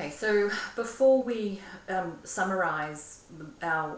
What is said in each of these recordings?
Okay, so before we summarise our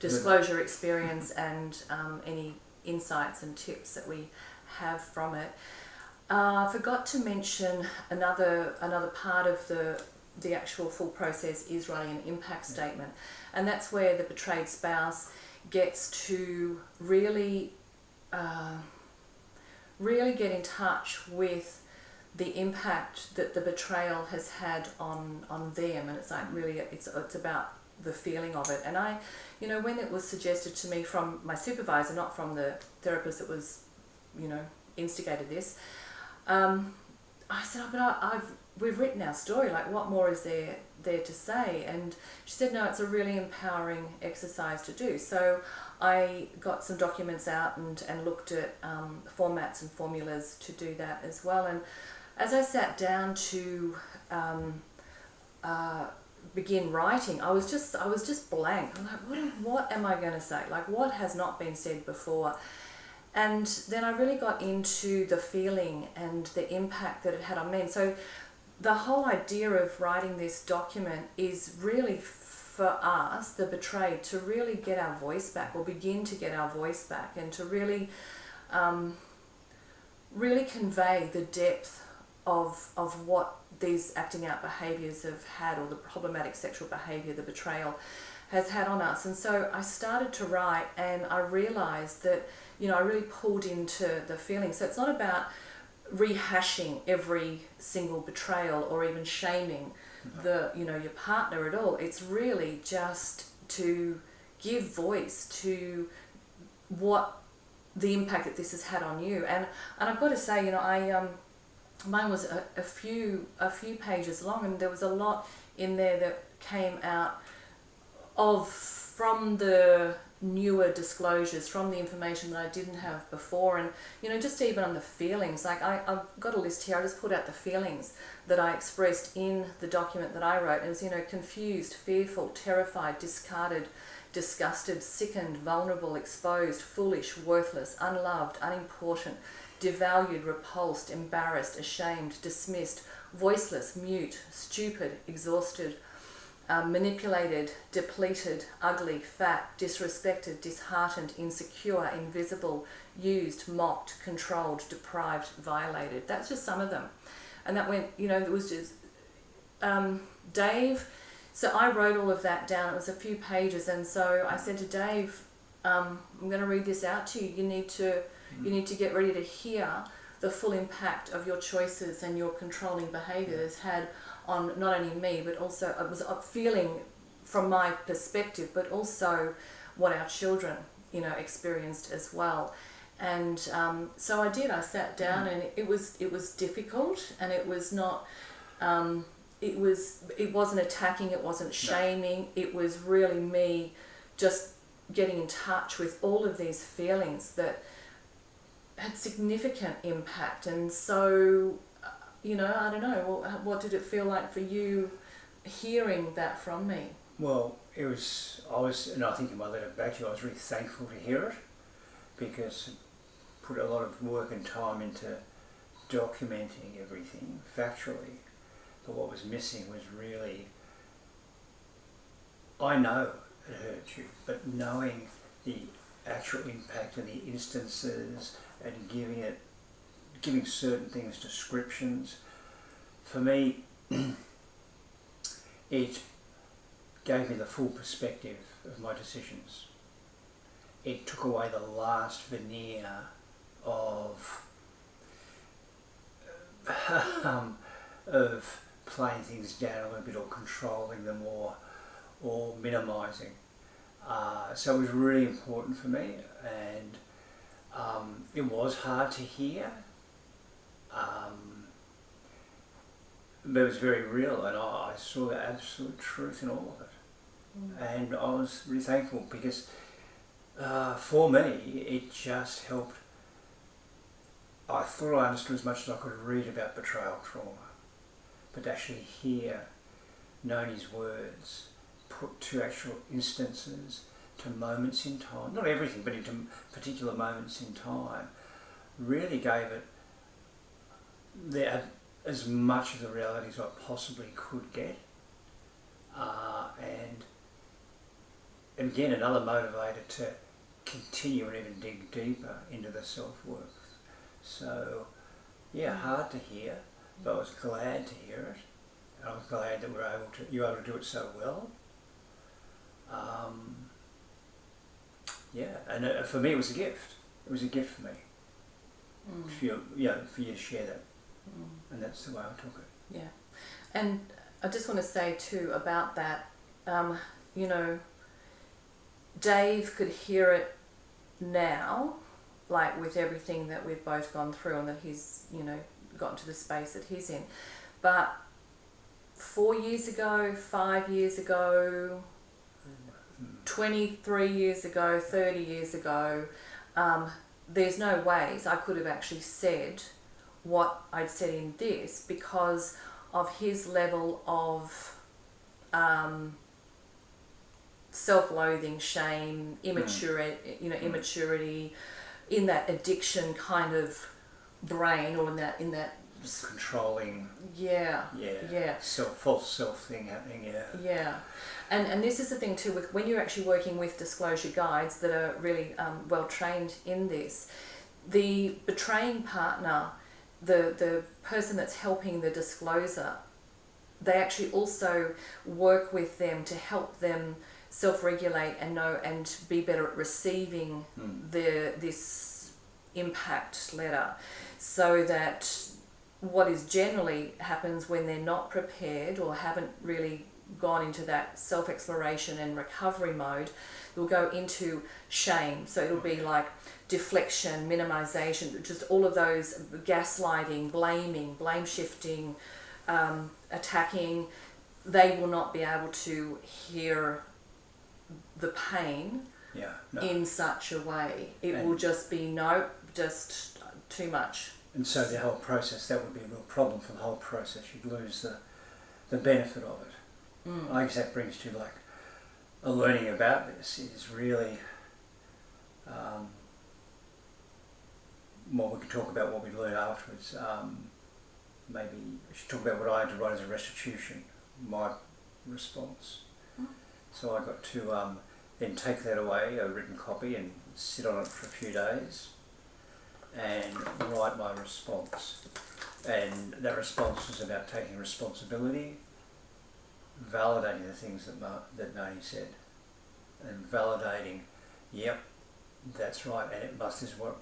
disclosure experience and any insights and tips that we have from it, I forgot to mention another part of the actual full process is writing an impact statement, and that's where the betrayed spouse gets to really get in touch with the impact that the betrayal has had on them. And it's like really it's about the feeling of it. And I, when it was suggested to me from my supervisor, not from the therapist that was, instigated this, I said, oh, but we've written our story, like what more is there to say? And she said, no, it's a really empowering exercise to do. So I got some documents out and looked at formats and formulas to do that as well. And as I sat down to begin writing, I was just blank. I'm like, what am I going to say? Like, what has not been said before? And then I really got into the feeling and the impact that it had on me. And so the whole idea of writing this document is really for us, the betrayed, to really get our voice back, or begin to get our voice back, and to really convey the depth of what these acting out behaviours have had, or the problematic sexual behaviour, the betrayal, has had on us. And so I started to write, and I realised that, I really pulled into the feeling. So it's not about rehashing every single betrayal or even shaming your partner at all. It's really just to give voice to what the impact that this has had on you. And I've got to say, mine was a few pages long, and there was a lot in there that came out from the newer disclosures, from the information that I didn't have before. And just even on the feelings, like I've got a list here. I just put out the feelings that I expressed in the document that I wrote. It was confused, fearful, terrified, discarded, disgusted, sickened, vulnerable, exposed, foolish, worthless, unloved, unimportant, devalued, repulsed, embarrassed, ashamed, dismissed, voiceless, mute, stupid, exhausted, manipulated, depleted, ugly, fat, disrespected, disheartened, insecure, invisible, used, mocked, controlled, deprived, violated. That's just some of them. And that went, it was just Dave. So I wrote all of that down. It was a few pages, and so I said to Dave, I'm going to read this out to you. You need to get ready to hear the full impact of your choices and your controlling behaviour has had on not only me, but also it was a feeling from my perspective, but also what our children, experienced as well. And so I did. I sat down, and it was difficult, and it was not. It wasn't attacking. It wasn't shaming. It was really me just getting in touch with all of these feelings that had significant impact. And so, I don't know, what did it feel like for you hearing that from me? Well, I think in my letter back to you, I was really thankful to hear it, because I put a lot of work and time into documenting everything factually. But what was missing was really, I know it hurt you, but knowing the actual impact and the instances and giving certain things descriptions, for me, it gave me the full perspective of my decisions. It took away the last veneer of playing things down a little bit, or controlling them, or minimising. So it was really important for me, and it was hard to hear, but it was very real, and I saw the absolute truth in all of it. And I was really thankful, because for me it just helped. I thought I understood as much as I could read about betrayal trauma, but to actually hear Noni's words put to actual instances, to moments in time, not everything, but into particular moments in time, really gave it as much of the reality as I possibly could get. And again, another motivator to continue and even dig deeper into the self-worth. So, yeah, hard to hear, but I was glad to hear it. And I was glad that you were able to do it so well. And for me it was a gift. It was a gift for me. For you to share that. And that's the way I took it. Yeah. And I just want to say too about that, Dave could hear it now, like with everything that we've both gone through and that he's, gotten to the space that he's in. But 4 years ago, 5 years ago, 23 years ago, 30 years ago, there's no ways I could have actually said what I'd said in this because of his level of self-loathing, shame, immaturity, in that addiction kind of brain, or in that controlling, false self thing happening, and this is the thing too with when you're actually working with disclosure guides that are really well trained in this. The betraying partner, the person that's helping the disclosure, they actually also work with them to help them self-regulate and know and be better at receiving this impact letter, so that what is generally happens when they're not prepared or haven't really gone into that self-exploration and recovery mode, they'll go into shame. So it'll be like deflection, minimization, just all of those, gaslighting, blaming, blame shifting, attacking. They will not be able to hear the pain in such a way. It will just be, just too much. And so the whole process, that would be a real problem for the whole process. You'd lose the benefit of it. I guess that brings to like a learning about this is really, we can talk about what we learn afterwards. Maybe we should talk about what I had to write as a restitution, my response. So I got to then take that away, a written copy, and sit on it for a few days and write my response. And that response was about taking responsibility, validating the things that Nani said, and validating, yep, that's right, and it is what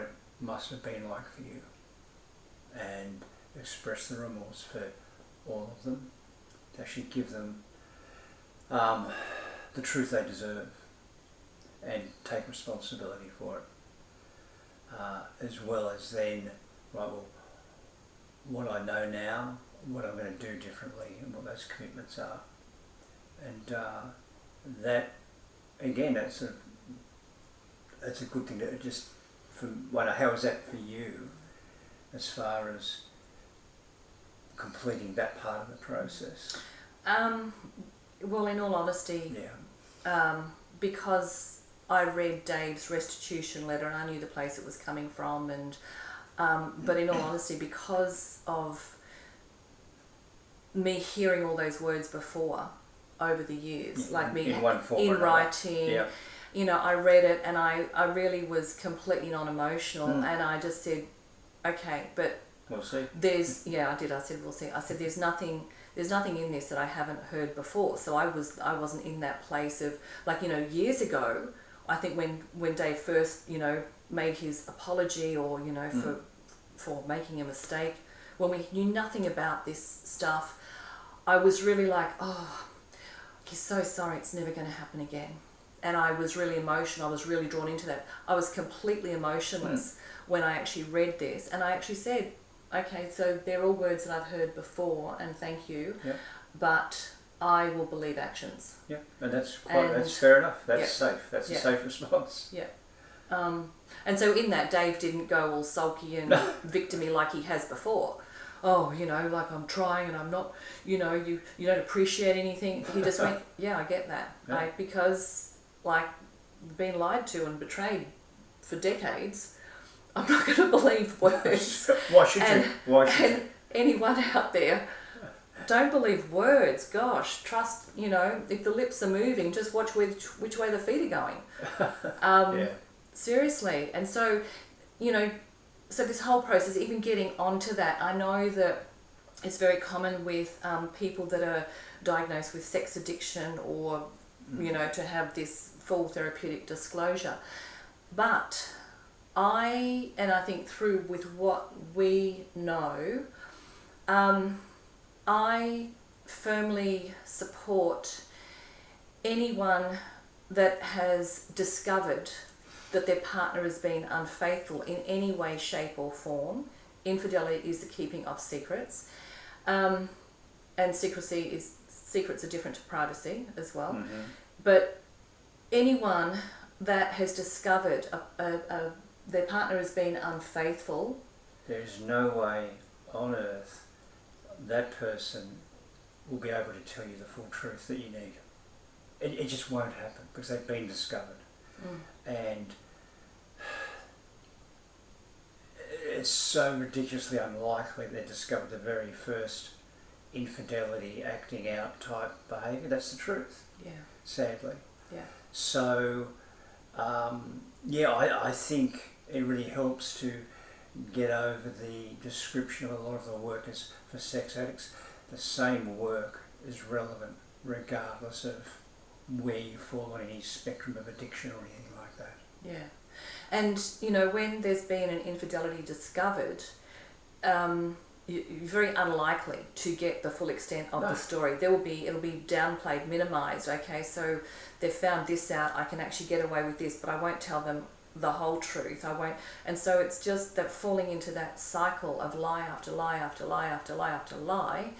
it must have been like for you, and express the remorse for all of them, to actually give them the truth they deserve, and take responsibility for it, as well as then, what I know now, what I'm going to do differently, and what those commitments are. And that, again, that's a good thing to just, how is that for you, as far as completing that part of the process? Well, in all honesty, because I read Dave's restitution letter and I knew the place it was coming from, and but in all honesty, because of me hearing all those words before over the years, like me in one form in or writing, I read it and I really was completely non-emotional, and I just said, okay, but we'll see. I said we'll see. I said there's nothing in this that I haven't heard before. So I wasn't in that place of, like, years ago, I think when Dave first, made his apology, or, for making a mistake, when we knew nothing about this stuff, I was really like, oh, he's so sorry, it's never going to happen again. And I was really emotional. I was really drawn into that. I was completely emotionless when I actually read this, and I actually said, okay, so they're all words that I've heard before, and thank you, but I will believe actions. Yeah, and that's fair enough. That's safe. That's a safe response. Yeah. And so in that, Dave didn't go all sulky and victim-y like he has before. Oh, like I'm trying and I'm not, you don't appreciate anything. He just went, I get that. Yeah. Because, being lied to and betrayed for decades, I'm not going to believe words. Why should you? anyone out there, don't believe words. Gosh, trust, if the lips are moving, just watch which way the feet are going. Seriously. And so, so this whole process, even getting onto that, I know that it's very common with people that are diagnosed with sex addiction or, to have this full therapeutic disclosure. But I think through with what we know, I firmly support anyone that has discovered that their partner has been unfaithful in any way, shape or form. Infidelity is the keeping of secrets. And secrets are different to privacy as well. Mm-hmm. But anyone that has discovered their partner has been unfaithful, there's no way on earth that person will be able to tell you the full truth that you need. It just won't happen because they've been discovered. And it's so ridiculously unlikely they're discovered the very first infidelity, acting out type behaviour. That's the truth. Yeah. Sadly. Yeah. So, I think it really helps to get over the description of a lot of the workers for sex addicts. The same work is relevant regardless of where you fall on any spectrum of addiction or anything like that. Yeah. And, when there's been an infidelity discovered, you're very unlikely to get the full extent of the story. It'll be downplayed, minimised, okay, so they've found this out, I can actually get away with this, but I won't tell them the whole truth. And so it's just that falling into that cycle of lie after lie after lie after lie after lie.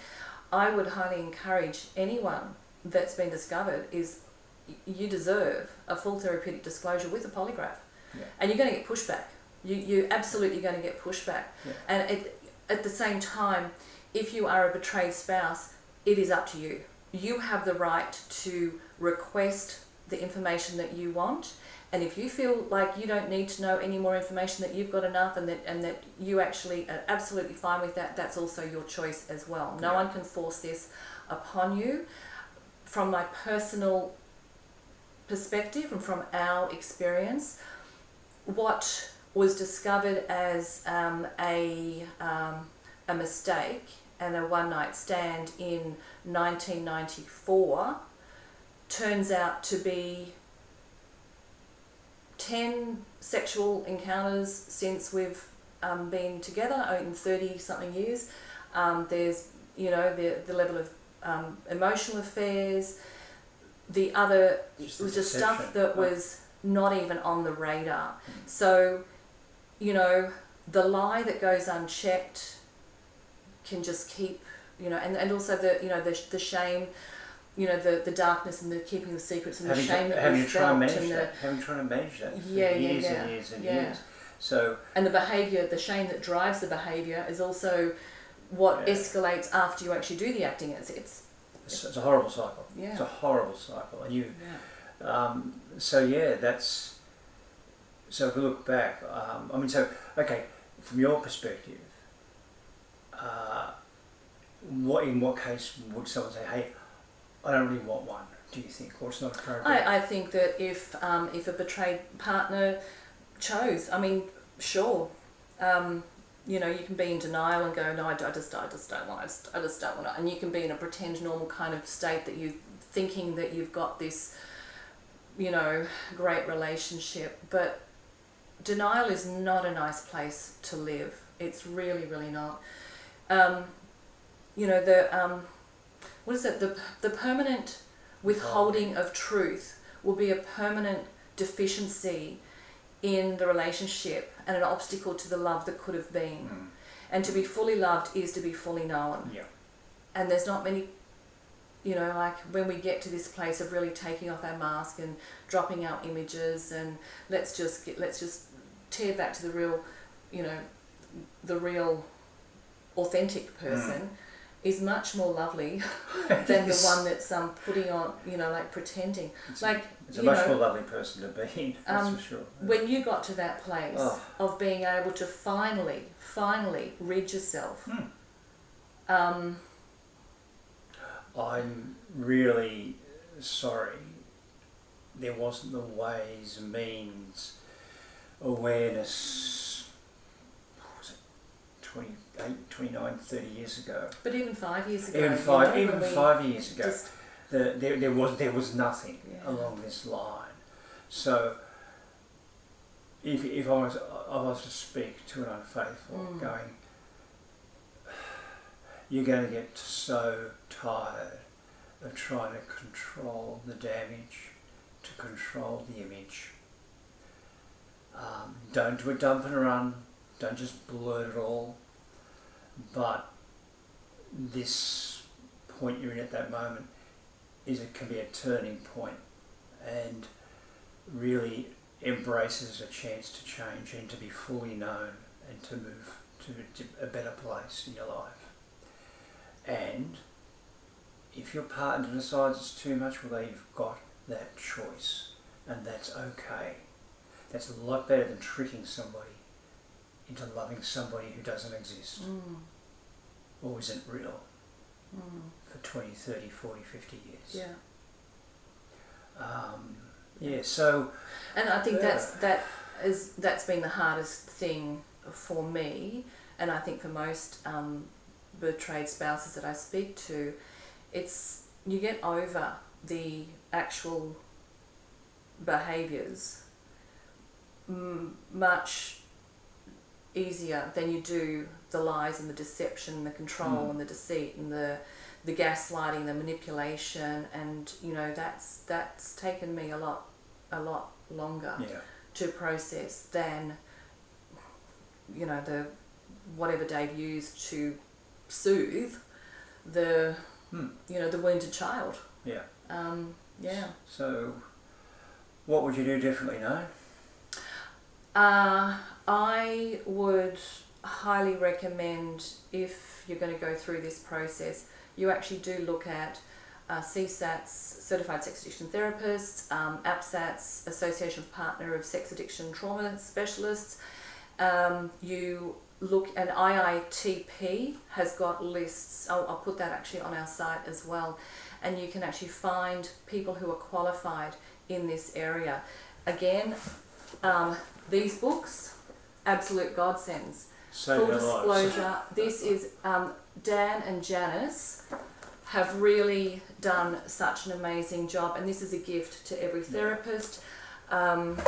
I would highly encourage anyone that's been discovered is you deserve a full therapeutic disclosure with a polygraph. Yeah. And you're going to get pushback. You're absolutely going to get pushback. Yeah. And at the same time, if you are a betrayed spouse, it is up to you. You have the right to request the information that you want. And if you feel like you don't need to know any more information, that you've got enough and that you actually are absolutely fine with that, that's also your choice as well. No one can force this upon you. From my personal perspective and from our experience, what was discovered as a mistake and a one-night stand in 1994 turns out to be 10 sexual encounters since we've been together in 30-something years. There's, the level of emotional affairs, the other was just stuff that was not even on the radar. So, the lie that goes unchecked can just keep, and also the shame, the darkness and the keeping the secrets and the shame that we felt. Having tried to manage that for years and years and years. So, and the behaviour, the shame that drives the behaviour is also what escalates after you actually do the acting. It's a horrible cycle. Yeah. It's a horrible cycle. And so if we look back, from your perspective, in what case would someone say, hey, I don't really want one, do you think, or it's not appropriate? I think that if a betrayed partner chose, sure, you can be in denial and go, no, I just don't want it, and you can be in a pretend normal kind of state that you're thinking that you've got this, great relationship, but denial is not a nice place to live. It's really, really not. What is it? The permanent withholding of truth will be a permanent deficiency in the relationship and an obstacle to the love that could have been. And to be fully loved is to be fully known. Yeah. And there's not many, when we get to this place of really taking off our mask and dropping our images and let's just tear back to the real, the real authentic person is much more lovely than the one that's putting on, pretending. It's a much more lovely person to be in, that's for sure. When you got to that place of being able to finally rid yourself I'm really sorry there wasn't the ways, means, awareness, what was it, 28, 29, 30 years ago. But even 5 years ago. Even when we 5 years ago, just- there was nothing Yeah. along this line. So if I was to speak to an unfaithful, going, you're going to get so tired of trying to control the damage, to control the image. Don't do a dump and run, don't just blurt it all, but this point you're in at that moment can be a turning point, and really embraces a chance to change and to be fully known and to move to a better place in your life. And if your partner decides it's too much, well, they've got that choice, and that's okay. That's a lot better than tricking somebody into loving somebody who doesn't exist or isn't real for 20, 30, 40, 50 years. Yeah. So... And I think that's been the hardest thing for me, and I think for most betrayed spouses that I speak to, it's you get over the actual behaviours much easier than you do the lies and the deception, the control and the deceit and the gaslighting, the manipulation, and that's taken me a lot longer to process than the whatever Dave used to soothe the the wounded child. So what would you do differently now? I would highly recommend, if you're going to go through this process, you actually do look at CSATs, Certified Sex Addiction Therapists, APSATs, Association of Partner of Sex Addiction Trauma Specialists. You look, and IITP has got lists. I'll put that actually on our site as well, and you can actually find people who are qualified in this area. Again, these books, absolute godsends. Full disclosure, this is Dan and Janice have really done such an amazing job, and this is a gift to every therapist and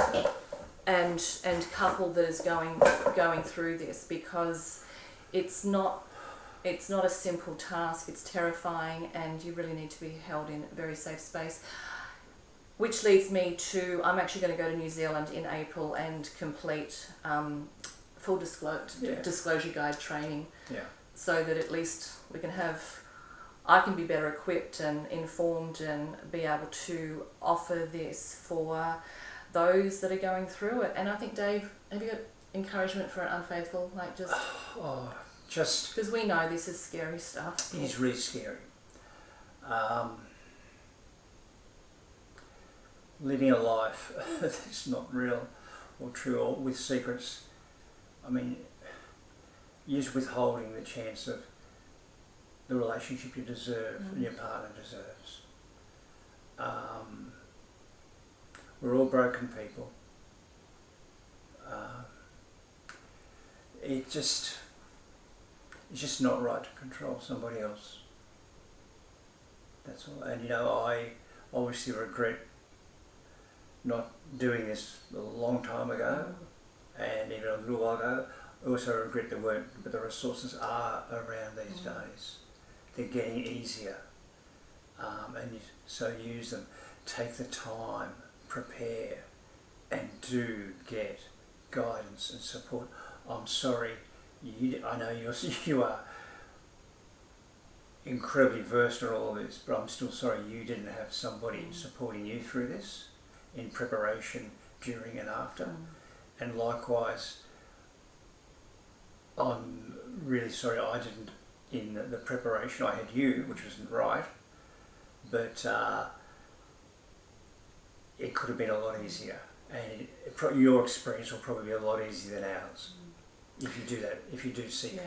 couple that is going through this, because it's not a simple task. It's terrifying, and you really need to be held in a very safe space. Which leads me to, I'm actually going to go to New Zealand in April and complete full disclosure guide training, so that at least I can be better equipped and informed and be able to offer this for those that are going through it. And I think, Dave, have you got encouragement for an unfaithful? Just because we know this is scary stuff. It is really scary. Living a life that's not real or true, or with secrets, you're withholding the chance of the relationship you deserve and your partner deserves. We're all broken people. It's just not right to control somebody else. That's all. And I obviously regret not doing this a long time ago, and even a little while ago. I also regret but the resources are around these days. They're getting easier, so use them. Take the time, prepare, and do get guidance and support. I'm sorry, I know you are incredibly versed in all of this, but I'm still sorry you didn't have somebody supporting you through this, in preparation, during and after. And likewise, I'm really sorry I didn't, in the preparation. I had you, which wasn't right, but it could have been a lot easier, and your experience will probably be a lot easier than ours if you do that, if you do seek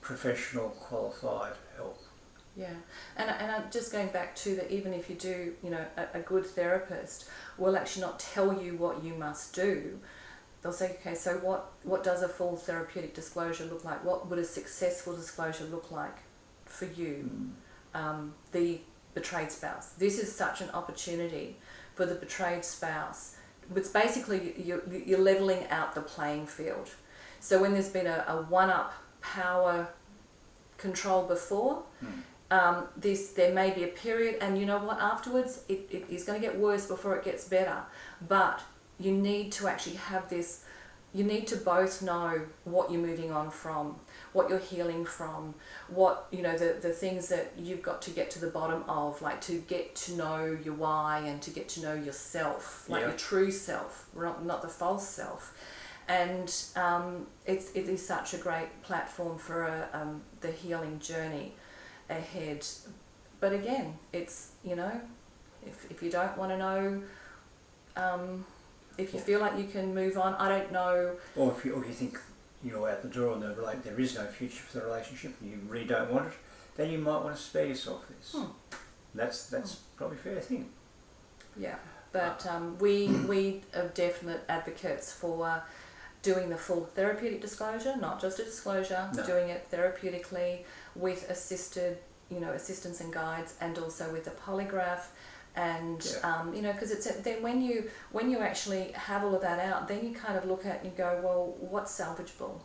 professional, qualified help. Yeah, and I'm just going back to that. Even if you do, a good therapist will actually not tell you what you must do. They'll say, okay, so what does a full therapeutic disclosure look like? What would a successful disclosure look like for you, the betrayed spouse? This is such an opportunity for the betrayed spouse. It's basically you're leveling out the playing field. So when there's been a one-up power control before, there may be a period, and you know what, afterwards it is going to get worse before it gets better. But you need to actually have this, you need to both know what you're moving on from, what you're healing from, what, the things that you've got to get to the bottom of, like to get to know your why and to get to know yourself, like your true self, not the false self. And it is such a great platform for the healing journey ahead. But again, it's, if you don't want to know, if you feel like you can move on, I don't know. Or if you think you're out the door and there is no future for the relationship and you really don't want it, then you might want to spare yourself this. That's probably a fair thing. Yeah, but we are definite advocates for doing the full therapeutic disclosure, not just a disclosure, doing it therapeutically with assistance and guides, and also with a polygraph. And because it's then when you actually have all of that out, then you kind of look at it and you go, well, what's salvageable?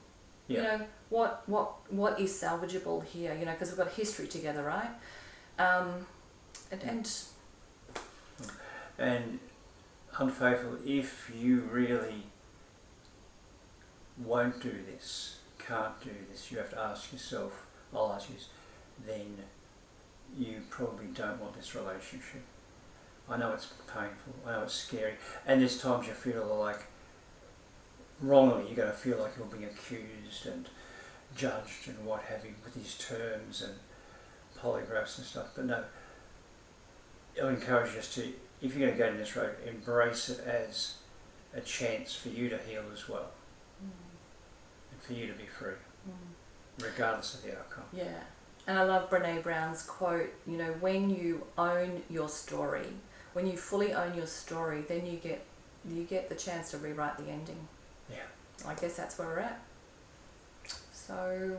What is salvageable here? Because we've got history together, right? And unfaithful, if you really won't do this, can't do this, you have to ask yourself, I'll ask you this, then you probably don't want this relationship. I know it's painful, I know it's scary, and there's times you feel like, wrongly, you're going to feel like you're being accused and judged and what have you with these terms and polygraphs and stuff, but no, I would encourage you just to, if you're going to go down this road, embrace it as a chance for you to heal as well, and for you to be free, regardless of the outcome. Yeah, and I love Brene Brown's quote, when you own your story, when you fully own your story, then you get the chance to rewrite the ending. Yeah. I guess that's where we're at. So